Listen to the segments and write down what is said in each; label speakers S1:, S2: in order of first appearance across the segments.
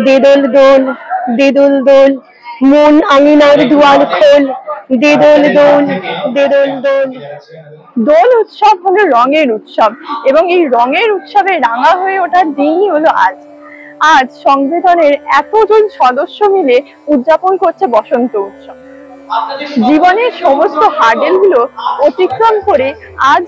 S1: দে দোল দোল, দে দোল দোল, মন আঙিনার দুয়ার খোল, দে দোল দোল, দে দোল দোল। দোল উৎসব হলো রঙের উৎসব এবং এই রঙের উৎসবে রাঙা হয়ে ওঠার দিনই হলো আজ। আজ সংবেদনের এতজন সদস্য মিলে উদযাপন করছে বসন্ত উৎসব। জীবনের সমস্ত হার্ডেল গুলো অতিক্রম করে আজ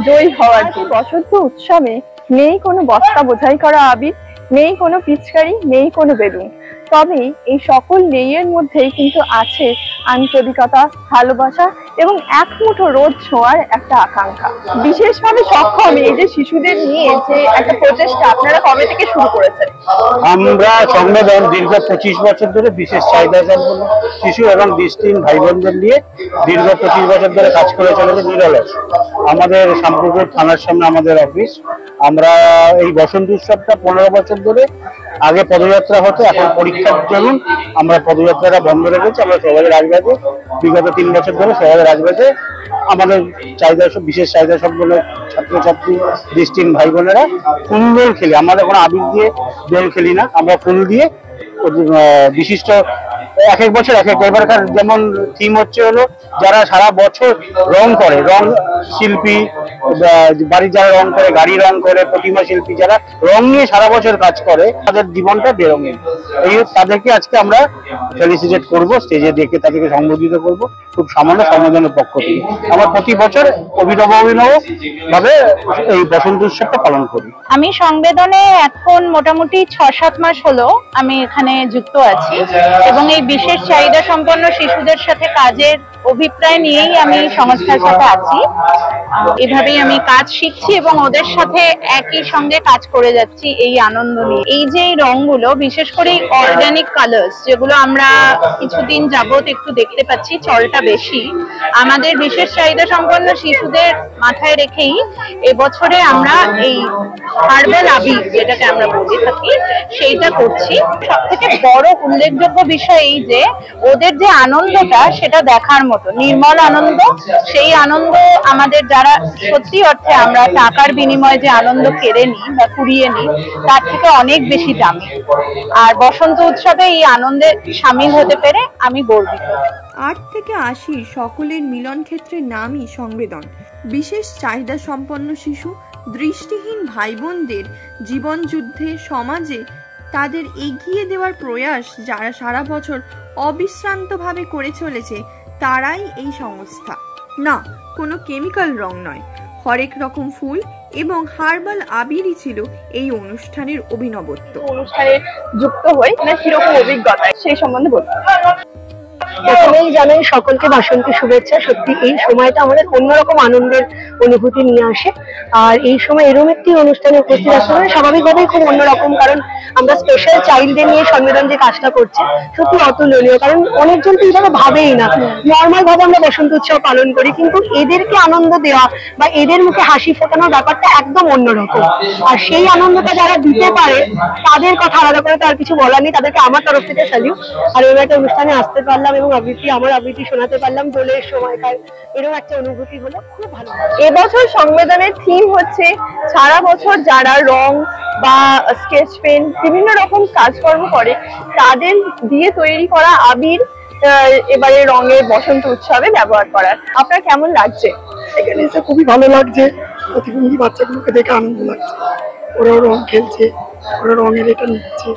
S1: জয়ী হওয়ার বসন্ত উৎসবে নেই কোনো বস্তা বোঝাই করা আবির, নেই কোনো পিচকারি, নেই কোনো বেলুন, তবে এই সকল নেইয়ের মধ্যেই কিন্তু আছে আন্তরিকতা, ভালোবাসা এবং এক মুঠো রোদ ছোঁয়ার একটা আকাঙ্ক্ষা। বিশেষভাবে সক্ষম এই যে শিশুদের নিয়ে যে একটা প্রচেষ্টা আপনারা কবে থেকে শুরু করেছেন?
S2: আমরা সংবেদন দীর্ঘ 25 বছর ধরে বিশেষ চাহিদা সম্পন্ন শিশু এবং দৃষ্টিহীন ভাই বোনদের নিয়ে দীর্ঘ 25 বছর ধরে কাজ করে চলেছে নিরলস। আমাদের শামপুকুর থানার সামনে আমাদের অফিস। আমরা এই বসন্ত উৎসবটা 15 বছর ধরে, আগে পদযাত্রা হতো, এখন পরীক্ষার জন্য আমরা পদযাত্রাটা বন্ধ রেখেছি। আমরা সবাই রাজবাড়িতে বিগত 3 বছর ধরে সবাই রাজবাড়িতে আমাদের চাহিদা বিশেষ চাহিদা সম্পন্ন ছাত্রছাত্রী দৃষ্টিহীন ভাই বোনেরা ফুল দোল খেলি। আমরা কোনো আবির দিয়ে দোল খেলি না, আমরা ফুল দিয়ে বিশিষ্ট এক এক বছর এক এক। এবারকার যেমন থিম হচ্ছে হলো যারা সারা বছর রং করে, রং শিল্পী, বাড়ির যারা রং করে, গাড়ি রং করে, প্রতিমা শিল্পী যারা রং নিয়ে সারা বছর কাজ করে, তাদের জীবনটা বেরঙিন। এই তাদেরকে আজকে আমরা ফেলিসিটেট করব, স্টেজে ডেকে তাদেরকে সংবর্ধিত করব খুব সামান্য সম্মেলনের পক্ষ থেকে। আমরা প্রতি বছর অভিনব ভাবে এই বসন্ত উৎসবটা পালন করি।
S3: আমি সংবেদনে এখন মোটামুটি 6-7 মাস হলো আমি এখানে যুক্ত আছি এবং এই বিশেষ চাহিদা সম্পন্ন শিশুদের সাথে কাজের অভিপ্রায় নিয়েই আমি সংস্থার সাথে আছি। এভাবেই আমি কাজ শিখছি এবং ওদের সাথে একই সঙ্গে কাজ করে যাচ্ছি এই আনন্দ নিয়ে। এই যে রংগুলো, বিশেষ করে অর্গানিক কালার্স, যেগুলো আমরা কিছুদিন যাবত একটু দেখতে পাচ্ছি চলটা বেশি, আমাদের বিশেষ চাহিদা সম্পন্ন শিশুদের মাথায় রেখেই এবছরে আমরা এই হার্বাল আবির, যেটাকে আমরা বলে থাকি, সেইটা করছি। সব থেকে বড় উল্লেখযোগ্য বিষয় এই যে ওদের যে আনন্দটা সেটা দেখার মতো নির্মল আনন্দ। সেই আনন্দ আমাদের যারা সত্যি অর্থে আমরা টাকার বিনিময়ে যে আনন্দ কেড়ে নিই বা কুড়িয়ে নিই তার থেকে অনেক বেশি দামি। আর বসন্ত উৎসবে এই আনন্দে সামিল হতে পেরে আমি গর্বিত।
S4: 8 থেকে 80 সকলের মিলন ক্ষেত্রের নামই সংবেদন। বিশেষ চাহিদা সম্পন্ন শিশু, দৃষ্টিহীন ভাই বোনদের জীবন যুদ্ধে সমাজে তাদের এগিয়ে দেওয়ার প্রয়াস যারা সারা বছর অবিশ্রান্তভাবে করে চলেছে, তারাই এই সংস্থা। না, কোনো কেমিক্যাল রং নয়, হরেক রকম ফুল এবং হার্বাল আবিরই ছিল এই অনুষ্ঠানের অভিনবত্ব।
S1: অনুষ্ঠানে যুক্ত হই না কিরকম অভিজ্ঞতা সেই সম্বন্ধে বলতে। প্রথমেই জানাই সকলকে বসন্তের শুভেচ্ছা। সত্যি এই সময়টা আমাদের অন্যরকম আনন্দের অনুভূতি নিয়ে আসে, আর এই সময় এরকম একটি অনুষ্ঠানে উপস্থিত আসতে মানে স্বাভাবিকভাবেই খুব অন্যরকম। কারণ আমরা স্পেশাল চাইল্ডদের নিয়ে সংবেদন যে কাজটা করছি সত্যি অতুলনীয়। কারণ অনেকজন তো এইভাবে ভাবেই না, নর্মাল ভাবে আমরা বসন্ত উৎসব পালন করি, কিন্তু এদেরকে আনন্দ দেওয়া বা এদের মুখে হাসি ফোটানোর ব্যাপারটা একদম অন্যরকম। আর সেই আনন্দটা যারা দিতে পারে তাদের কথা আলাদা করে তার কিছু বলার নেই, তাদেরকে আমার তরফ থেকে স্যালিউট। আর এবার একটা অনুষ্ঠানে আসতে পারলাম এবং আমার আবৃত্তি শোনাতে পারলাম দোলের সময়কার, এরকম একটা অনুভূতি হলো, খুব ভালো।
S3: এবছর সংবেদনের থিম হচ্ছে সারা বছর যারা রং বা স্কেচ পেন বিভিন্ন রকম কাজকর্ম করে তাদের দিয়ে তৈরি করা আবির এবারে রঙের বসন্ত উৎসবে ব্যবহার করার। আপনার কেমন লাগছে?
S1: এখানে এসে খুবই ভালো লাগছে, প্রতিবন্ধী বাচ্চাগুলোকে দেখে আনন্দ লাগছে। ওরাও রং খেলছে, ওরা রঙের এটা নিচ্ছে,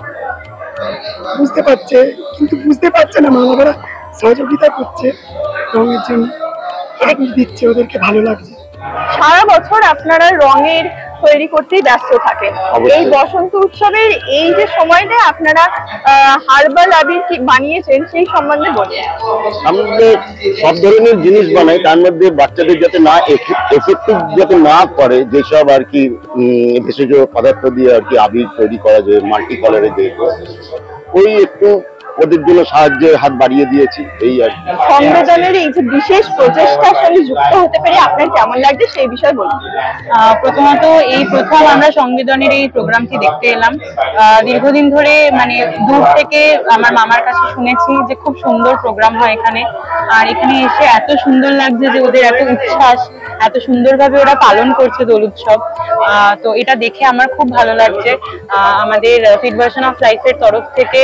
S1: বুঝতে পারছে কিন্তু বুঝতে পারছে না, মা বাবারা সহযোগিতা করছে রঙের জন্য, দিচ্ছে, ওদেরকে ভালো লাগছে।
S3: সারা বছর আপনারা রঙের তৈরি করতেই ব্যস্ত থাকেন, এই বসন্ত উৎসবের এই যে সময়টা আপনারা হার্বাল আবির কি বানিয়েছেন সেই সম্বন্ধে বলুন।
S2: আমাদের সব ধরনের জিনিস বানাই, তার মধ্যে বাচ্চাদের যাতে না এফেক্টিভ যাতে না করে যেসব আর কি ভেষজ পদার্থ দিয়ে আর কি আবির তৈরি করা যায়, মাল্টি কালারে দিয়ে ওই একটু
S5: ওদের জন্য সাহায্যের হাত বাড়িয়ে দিয়েছি, এই আর কি।
S1: সংবেদনের এই যে বিশেষ প্রচেষ্টার সঙ্গে যুক্ত হতে পেরে আপনার কেমন লাগছে সেই বিষয়ে বলুন।
S3: প্রথমত এই প্রথম আমরা সংবেদনের এই প্রোগ্রামটি দেখতে এলাম। দীর্ঘদিন ধরে মানে দূর থেকে আমার মামার কাছে শুনেছি যে খুব সুন্দর প্রোগ্রাম হয় এখানে, আর এখানে এসে এত সুন্দর লাগছে যে ওদের এত উচ্ছ্বাস, এত সুন্দরভাবে ওরা পালন করছে দোল উৎসব। তো এটা দেখে আমার খুব ভালো লাগছে। আমাদের ফিট ভার্সন অফ লাইফের তরফ থেকে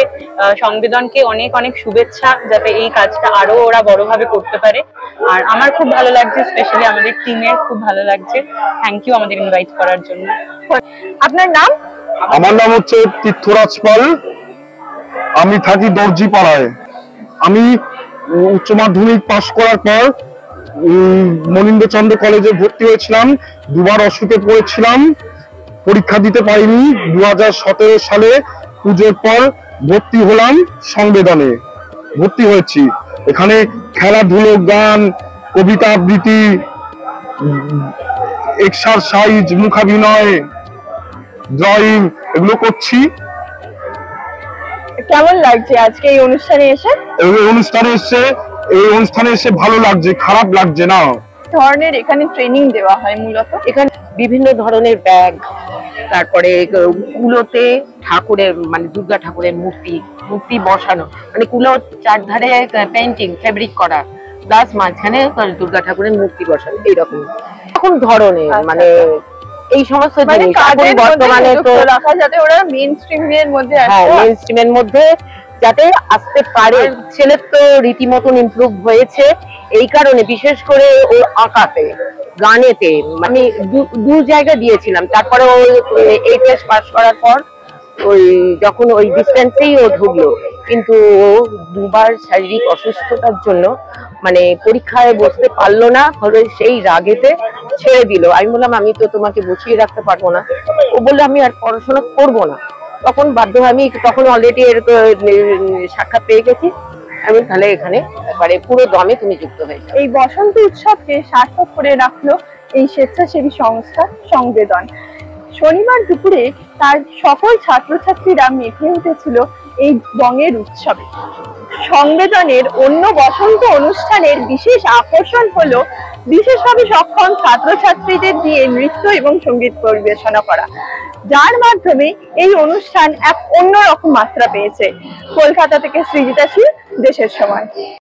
S3: সংবেদনকে অনেক অনেক শুভেচ্ছা, যাতে এই কাজটা আরো ওরা বড়ভাবে করতে পারে। আর আমার খুব ভালো লাগছে, স্পেশালি আমাদের টিমের খুব ভালো লাগছে। থ্যাংক ইউ আমাদের ইনভাইট করার জন্য।
S1: আপনার নাম?
S5: আমার নাম হচ্ছে তীর্থরাজ পাল, আমি থাকি দর্জিপাড়ায়। আমি উচ্চ মাধ্যমিক পাশ করার পর মনীন্দ্রচন্দ্র কলেজে ভর্তি হয়েছিলাম। দুবার অসুখে পড়েছিলাম, পরীক্ষা দিতে পারিনি। 2017 সালে পুজোর পর ভর্তি হলাম সংবেদনে, ভর্তি হয়েছি। এখানে খেলাধুলো, গান, কবিতা আবৃত্তি, এক্সারসাইজ, মুখাভিনয়, ড্রয়িং এগুলো করছি।
S1: কেমন লাগছে আজকে এই অনুষ্ঠানে এসে?
S5: এই অনুষ্ঠানে এসে ভালো লাগছে, খারাপ লাগছে না।
S1: ধরনের এখানে ট্রেনিং দেওয়া হয় মূলত?
S6: এখানে বিভিন্ন ধরনের ব্যাগ, তারপরে কুলোতে ঠাকুরের মানে দুর্গা ঠাকুরের মূর্তি বসানো, মানে কুলোর চারধারে পেইন্টিং ফেব্রিক করা, প্লাস মাঝখানে দুর্গা ঠাকুরের মূর্তি বসানো, এইরকম এরকম ধরনের মানে এই সমস্ত জিনিস এখন বর্তমানে তো
S1: রাখা যাতে ওরা মেইন স্ট্রিমের মধ্যে
S6: হ্যাঁ মেইন স্ট্রিমের মধ্যে যাতে আসতে পারে। ছেলের তো রীতিমতন ইমপ্রুভ হয়েছে, এই কারণে বিশেষ করে ওর আঁকাতে, গানেতে আমি দু জায়গা দিয়েছিলাম। তারপরে ও এইচএস পাস করার পর ওই যখন ওই ডিস্টেন্সেই ও ঢুকলো, কিন্তু ও দুবার শারীরিক অসুস্থতার জন্য মানে পরীক্ষায় বসতে পারলো না, হলে সেই রাগেতে ছেড়ে দিল। আমি বললাম আমি তো তোমাকে বসিয়ে রাখতে পারবো না। ও বললো আমি আর পড়াশোনা করবো না। তখন বাধ্য আমি তখন অলরেডি এর সাক্ষাৎ পেয়ে গেছি। আমি তাহলে এখানে এবারে পুরো দমে তুমি যুক্ত হয়ে যাও।
S1: এই বসন্ত উৎসবকে সার্থক করে রাখলো এই স্বেচ্ছাসেবী সংস্থা সংবেদন। শনিবার দুপুরে তার সকল ছাত্রছাত্রীরা মেতে উঠেছিল এই রঙের উৎসবে। সংবেদনের অন্য বসন্ত অনুষ্ঠানের বিশেষ আকর্ষণ হলো বিশেষভাবে সক্ষম ছাত্রছাত্রীদের দিয়ে নৃত্য এবং সঙ্গীত পরিবেশনা করা, যার মাধ্যমে এই অনুষ্ঠান এক অন্যরকম মাত্রা পেয়েছে। কলকাতা থেকে সৃজিতা শীল, দেশের সময়।